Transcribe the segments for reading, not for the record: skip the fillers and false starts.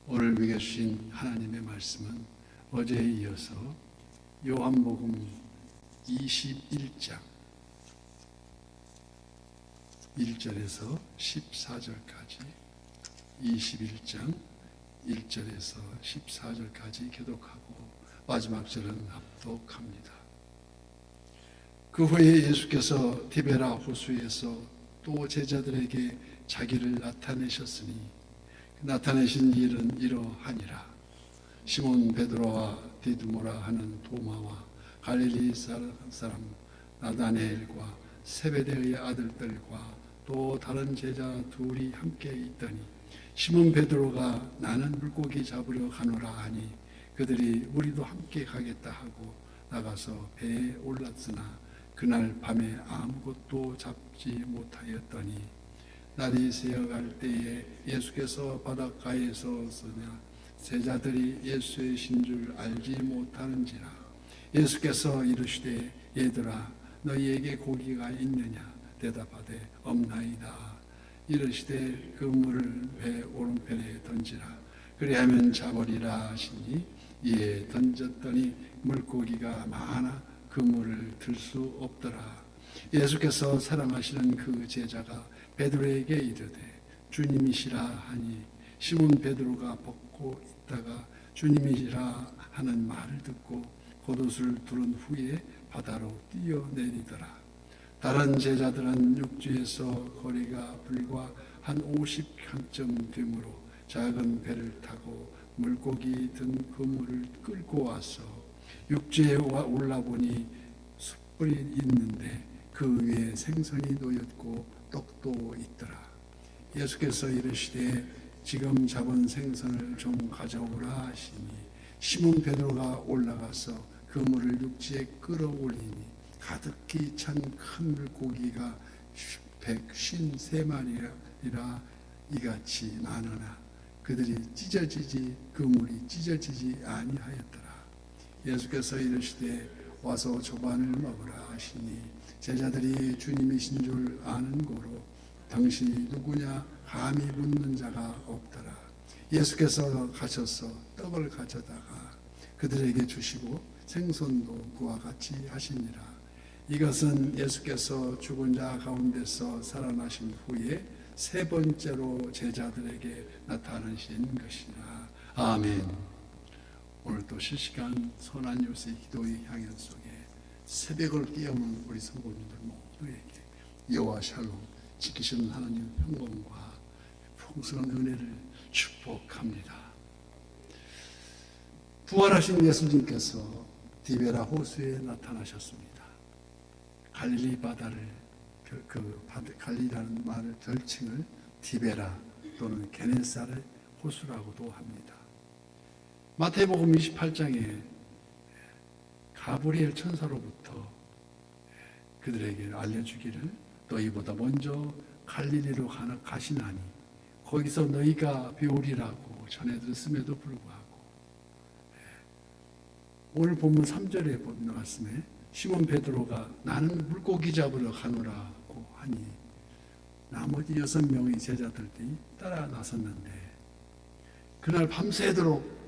오늘 우리에게 주신 하나님의 말씀은 어제에 이어서 요한복음 21장 1절에서 14절까지 21장 1절에서 14절까지 교독하고 마지막 절은 합독합니다. 그 후에 예수께서 디베라 호수에서 또 제자들에게 자기를 나타내셨으니 나타내신 일은 이러하니라. 시몬 베드로와 디두모라 하는 도마와 갈릴리 사람 나다네엘과 세베대의 아들들과 또 다른 제자 둘이 함께 있더니 시몬 베드로가 나는 물고기 잡으러 가노라 하니 그들이 우리도 함께 가겠다 하고 나가서 배에 올랐으나 그날 밤에 아무것도 잡지 못하였더니 날이 새어갈 때에 예수께서 바닷가에서 서냐 제자들이 예수의 신 줄 알지 못하는지라. 예수께서 이르시되 얘들아 너희에게 고기가 있느냐 대답하되 없나이다. 이르시되 그 물을 배 오른편에 던지라. 그리하면 잡으리라 하시니 이에 던졌더니 물고기가 많아 그 물을 들 수 없더라. 예수께서 사랑하시는 그 제자가 베드로에게 이르되 주님이시라 하니 시몬 베드로가 벗고 있다가 주님이시라 하는 말을 듣고 겉옷을 두른 후에 바다로 뛰어내리더라. 다른 제자들은 육지에서 거리가 불과 한 50칸쯤 되므로 작은 배를 타고 물고기 든 그물을 끌고 와서 육지에 올라보니 숯불이 있는데 그 위에 생선이 놓였고 떡도 있더라. 예수께서 이르시되 지금 잡은 생선을 좀 가져오라 하시니 시몬 베드로가 올라가서 그물을 육지에 끌어올리니 가득히 찬 큰 물고기가 153마리라 이같이 많으나 그들이 그물이 찢어지지 아니하였더라. 예수께서 이르시되 와서 조반을 먹으라 하시니 제자들이 주님이신 줄 아는 고로 당신이 누구냐 감히 묻는 자가 없더라. 예수께서 가셔서 떡을 가져다가 그들에게 주시고 생선도 그와 같이 하시니라. 이것은 예수께서 죽은 자 가운데서 살아나신 후에 세 번째로 제자들에게 나타나신 것이라. 아멘. 오늘도 실시간 선한 요새 기도의 향연 속에 새벽을 깨우는 우리 성도님들 모두에게 여호와 샬롬 지키시는 하나님 평강과 풍성한 은혜를 축복합니다. 부활하신 예수님께서 디베라 호수에 나타나셨습니다. 갈릴리 바다를 갈릴리라는 말을 별칭을 디베라 또는 게네사렛 호수라고도 합니다. 마태복음 28장에 가브리엘 천사로부터 그들에게 알려주기를 너희보다 먼저 갈릴리로 가시나니 거기서 너희가 배우리라고 전해들었음에도 불구하고 오늘 본문 3절에 본 말씀에 시몬 베드로가 나는 물고기 잡으러 가노라고 하니 나머지 6명의 제자들이 따라 나섰는데 그날 밤새도록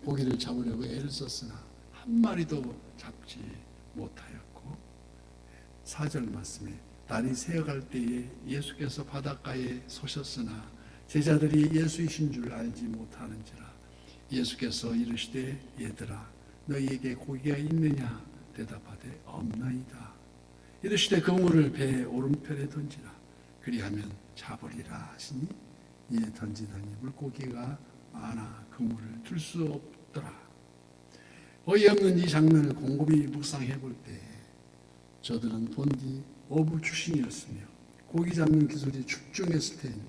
고기를 잡으려고 애를 썼으나 한 마리도 잡지 못하였고 4절 말씀에 날이 새어갈 때에 예수께서 바닷가에 서셨으나 제자들이 예수이신 줄 알지 못하는지라. 예수께서 이르시되 얘들아 너희에게 고기가 있느냐 대답하되 없나이다. 이르시되 그물을 배의 오른편에 던지라. 그리하면 잡으리라 하시니 이에 던지더니 물고기가 많아 그물을 들 수 없더라. 어이없는 이 장면을 곰곰이 묵상해 볼 때 저들은 본디 어부 출신이었으며 고기 잡는 기술이 출중했을 텐데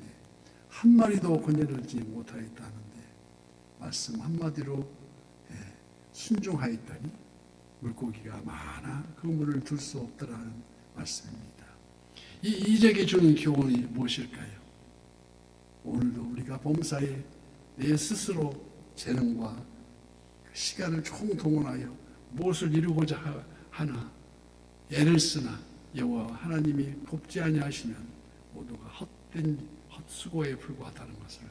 한 마리도 건져들지 못하였다는데 말씀 한마디로 순종하였더니 물고기가 많아 그물을 들 수 없더라는 말씀입니다. 이 이적이 주는 교훈이 무엇일까요? 오늘도 우리가 범사에 내 스스로 재능과 시간을 총동원하여 무엇을 이루고자 하나 애를 쓰나 여호와 하나님이 돕지 아니하시면 모두가 헛된 헛수고에 불과하다는 것을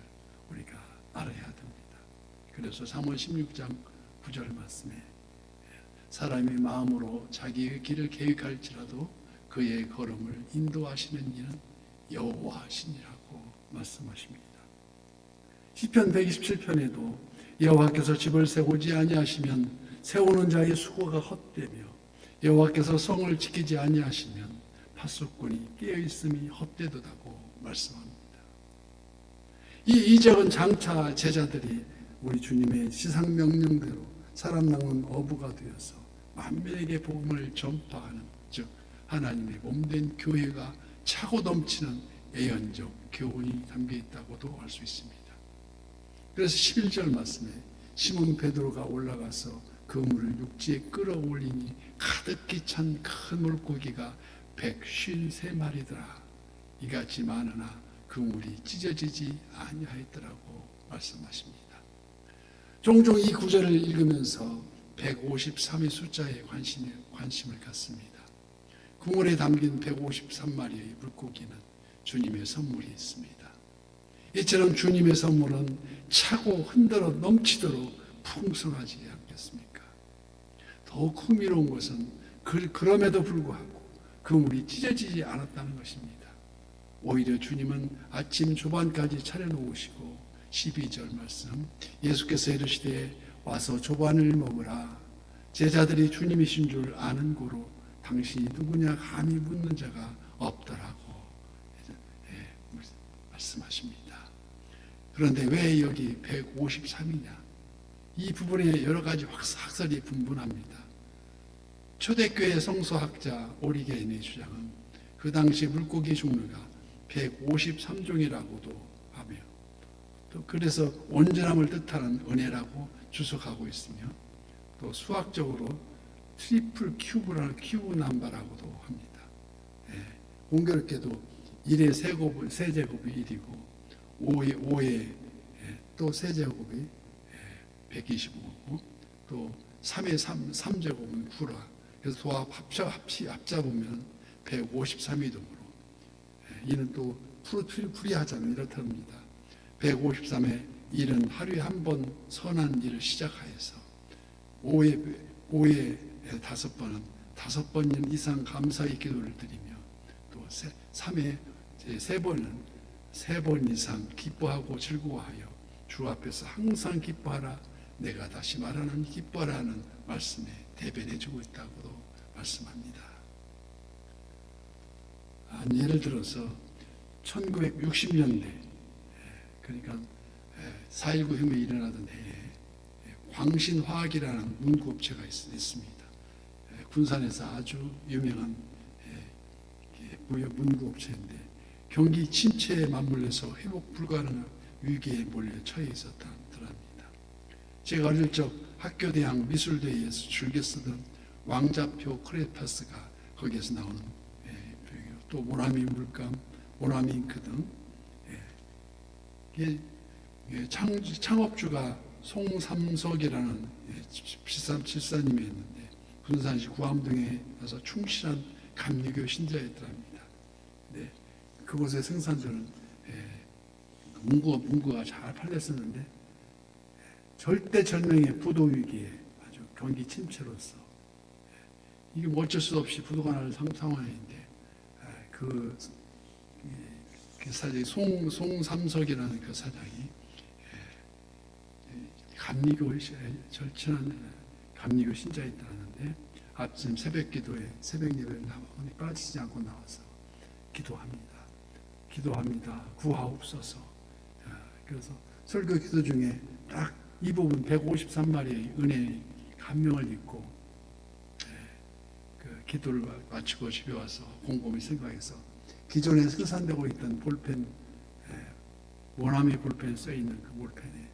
우리가 알아야 됩니다. 그래서 잠언 16장 9절 말씀에 사람이 마음으로 자기의 길을 계획할지라도 그의 걸음을 인도하시는 이는 여호와시니라고 말씀하십니다. 시편 127편에도 여호와께서 집을 세우지 아니하시면 세우는 자의 수고가 헛되며 여호와께서 성을 지키지 아니하시면 파수꾼이 깨어있음이 헛되도다고 말씀합니다. 이 이적은 장차 제자들이 우리 주님의 지상명령대로 살아 남은 어부가 되어서 만민에게 복음을 전파하는, 즉 하나님의 몸된 교회가 차고 넘치는 예언적 교훈이 담겨 있다고도 할 수 있습니다. 그래서 11절 말씀에 시몬 베드로가 올라가서 그물을 육지에 끌어올리니 가득히 찬 큰 물고기가 153마리더라. 이같이 많으나 그물이 찢어지지 아니하였더라고 말씀하십니다. 종종 이 구절을 읽으면서 153의 숫자에 관심을 갖습니다. 그물에 담긴 153마리의 물고기는 주님의 선물이 있습니다. 이처럼 주님의 선물은 차고 흔들어 넘치도록 풍성하지 않겠습니까? 더욱 흥미로운 것은 그럼에도 불구하고 그물이 찢어지지 않았다는 것입니다. 오히려 주님은 아침 조반까지 차려놓으시고 12절 말씀, 예수께서 이르시되 와서 조반을 먹으라. 제자들이 주님이신 줄 아는 고로 당신이 누구냐 감히 묻는 자가 없더라고 말씀하십니다. 그런데 왜 여기 153이냐? 이 부분에 여러 가지 학설이 분분합니다. 초대교회 성서학자 오리게인의 주장은 그 당시 물고기 종류가 153종이라고도 하며 또 그래서 온전함을 뜻하는 은혜라고 주석하고 있으며 또 수학적으로 트리플 큐브라는 큐브 남바라고도 합니다. 공교롭게도 1의 세제곱이 1이고 5의 또 세제곱이 125고 또 3의 3제곱은 9라. 그래서 도합 합자보면 153이 되므로 이는 또 풀이하자면 이렇답니다. 153의 1은 하루에 한 번 선한 일을 시작하여서 5의 5번은 5번 이상 감사의 기도를 드리며 또 3의 3번은 3번 이상 기뻐하고 즐거워하여 주 앞에서 항상 기뻐하라. 내가 다시 말하는 기뻐라는 말씀에 대변해주고 있다고도 말씀합니다. 예를 들어서 1960년대 그러니까 4.19 혁명이 일어나던 해에 광신화학이라는 문구업체가 있습니다. 군산에서 아주 유명한 문구업체인데 경기 침체에 맞물려서 회복 불가능한 위기에 몰려 처해 있었다더랍니다. 제가 어릴 적 학교 대학 미술대회에서 즐겨 쓰던 왕자표 크레파스가 거기에서 나오는 또 모나미 물감, 모나미 잉크 등 창업주가 송삼석이라는 집사님이었는데 군산시 구암동에 가서 충실한 감리교 신자였답니다. 그곳에 생산되는 문구가 잘 팔렸었는데 절대절명의 부도 위기에 아주 경기 침체로서 이게 뭐 어쩔 수 없이 부도가 날 상황인데 그 사장이 송삼석이라는 그 사장이 감리교 절친한 감리교 신자였다는데 아침 새벽 기도에 새벽 예배를 나오니 빠지지 않고 나와서 기도합니다. 구하옵소서. 그래서 설교 기도 중에 딱 이 부분 153마리의 은혜의 감명을 읽고 그 기도를 마치고 집에 와서 곰곰이 생각해서 기존에 생산되고 있던 볼펜 모나미 볼펜 써있는 그 볼펜에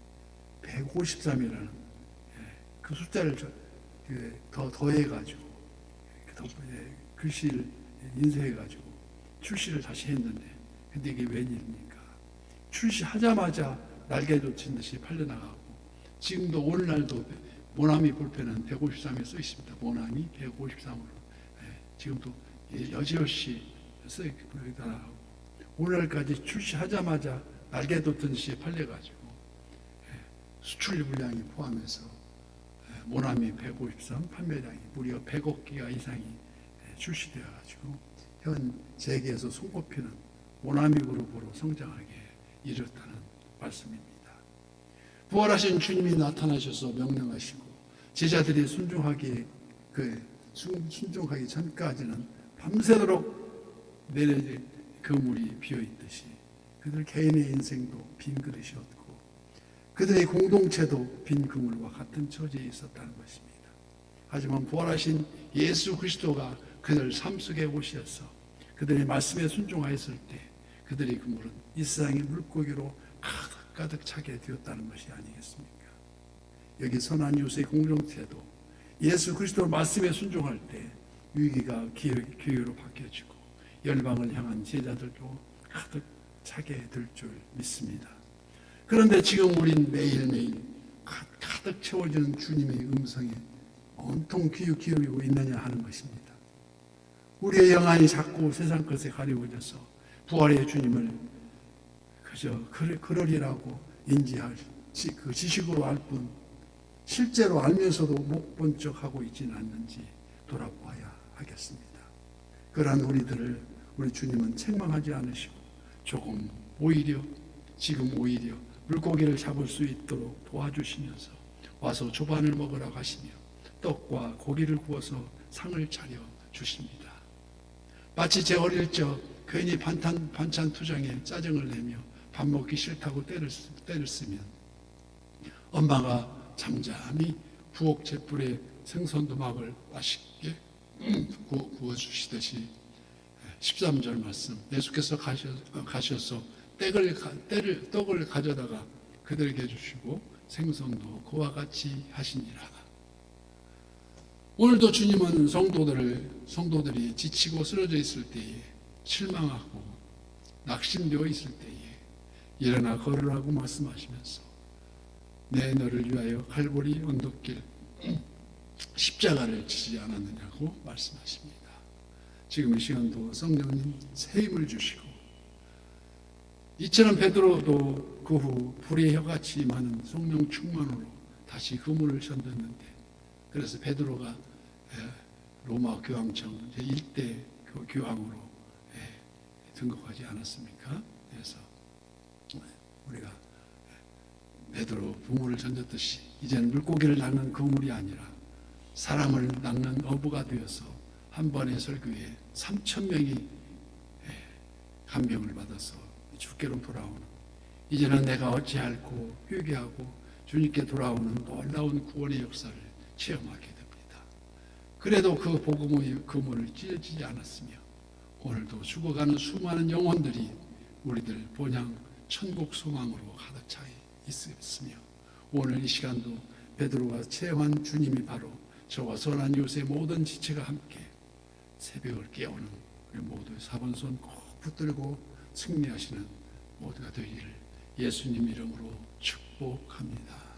153이라는 그 숫자를 더해가지고 글씨를 인쇄해가지고 출시를 다시 했는데 근데 이게 웬일입니까? 출시하자마자 날개 돋친 듯이 팔려나가고 지금도 오늘날도 모나미 볼펜은 153에 써 있습니다. 모나미 153으로 지금도 여지없이 쓰여있다. 오늘날까지 출시하자마자 날개 돋던 듯이 팔려가지고 수출 물량이 포함해서 모나미 153 판매량이 무려 100억 기가 이상이 출시되어 가지고 현 세계에서 손꼽히는 모나미 그룹으로 성장하게 이뤘다는 말씀입니다. 부활하신 주님이 나타나셔서 명령하시고 제자들이 순종하기 전까지는 밤새도록 내내 그물이 비어 있듯이 그들 개인의 인생도 빈 그릇이었고 그들의 공동체도 빈 그물과 같은 처지에 있었다는 것입니다. 하지만 부활하신 예수 그리스도가 그들 삶 속에 오셔서 그들의 말씀에 순종하였을 때 그들의 그물은 이 세상의 물고기로 가득 차게 되었다는 것이 아니겠습니까? 여기 선한 이웃의 공동체도 예수 그리스도 말씀에 순종할 때 위기가 기회로 바뀌어지고 열방을 향한 제자들도 가득 차게 될 줄 믿습니다. 그런데 지금 우린 매일매일 가득 채워지는 주님의 음성에 온통 귀 기울이고 있느냐 하는 것입니다. 우리의 영안이 자꾸 세상 것에 가리워져서 부활의 주님을 그저 그러리라고 인지할 그 지식으로 알 뿐 실제로 알면서도 못 본 척하고 있지는 않는지 돌아보아야 하겠습니다. 그러한 우리들을 우리 주님은 책망하지 않으시고 지금 오히려 물고기를 잡을 수 있도록 도와주시면서 와서 조반을 먹으라고 하시며 떡과 고기를 구워서 상을 차려 주십니다. 마치 제 어릴 적 괜히 반찬 투정에 짜증을 내며 밥 먹기 싫다고 때를 쓰면 엄마가 잠잠히 부엌 잿불에 생선도막을 맛있게 구워주시듯이 13절 말씀 예수께서 가셔서 떡을 가져다가 그들에게 주시고 생선도 그와 같이 하시니라. 오늘도 주님은 성도들이 지치고 쓰러져 있을 때에 실망하고 낙심되어 있을 때에 일어나 걸으라고 말씀하시면서 내 너를 위하여 갈보리 언덕길 십자가를 지지 않았느냐고 말씀하십니다. 지금 이 시간도 성령님 새 힘을 주시고 이처럼 베드로도 그 후 불의 혀같이 많은 성령 충만으로 다시 그물을 던졌는데 그래서 베드로가 로마 교황청 제1대 그 교황으로 등극하지 않았습니까? 그래서 우리가 베드로 그물을 던졌듯이 이제는 물고기를 낚는 그물이 아니라 사람을 낚는 어부가 되어서 한 번의 설교에 3,000명이 감명을 받아서 주께로 돌아오는 이제는 내가 어찌할꼬 회개하고 주님께 돌아오는 놀라운 구원의 역사를 체험하게 됩니다. 그래도 그 복음의 그물을 찢어지지 않았으며 오늘도 죽어가는 수많은 영혼들이 우리들 본향 천국 소망으로 가득 차 있으며 오늘 이 시간도 베드로가 체험한 주님이 바로 저와 선한 이웃의 모든 지체가 함께 새벽을 깨우는 우리 모두 사번손 꼭 붙들고 승리하시는 모두가 되기를 예수님 이름으로 축복합니다.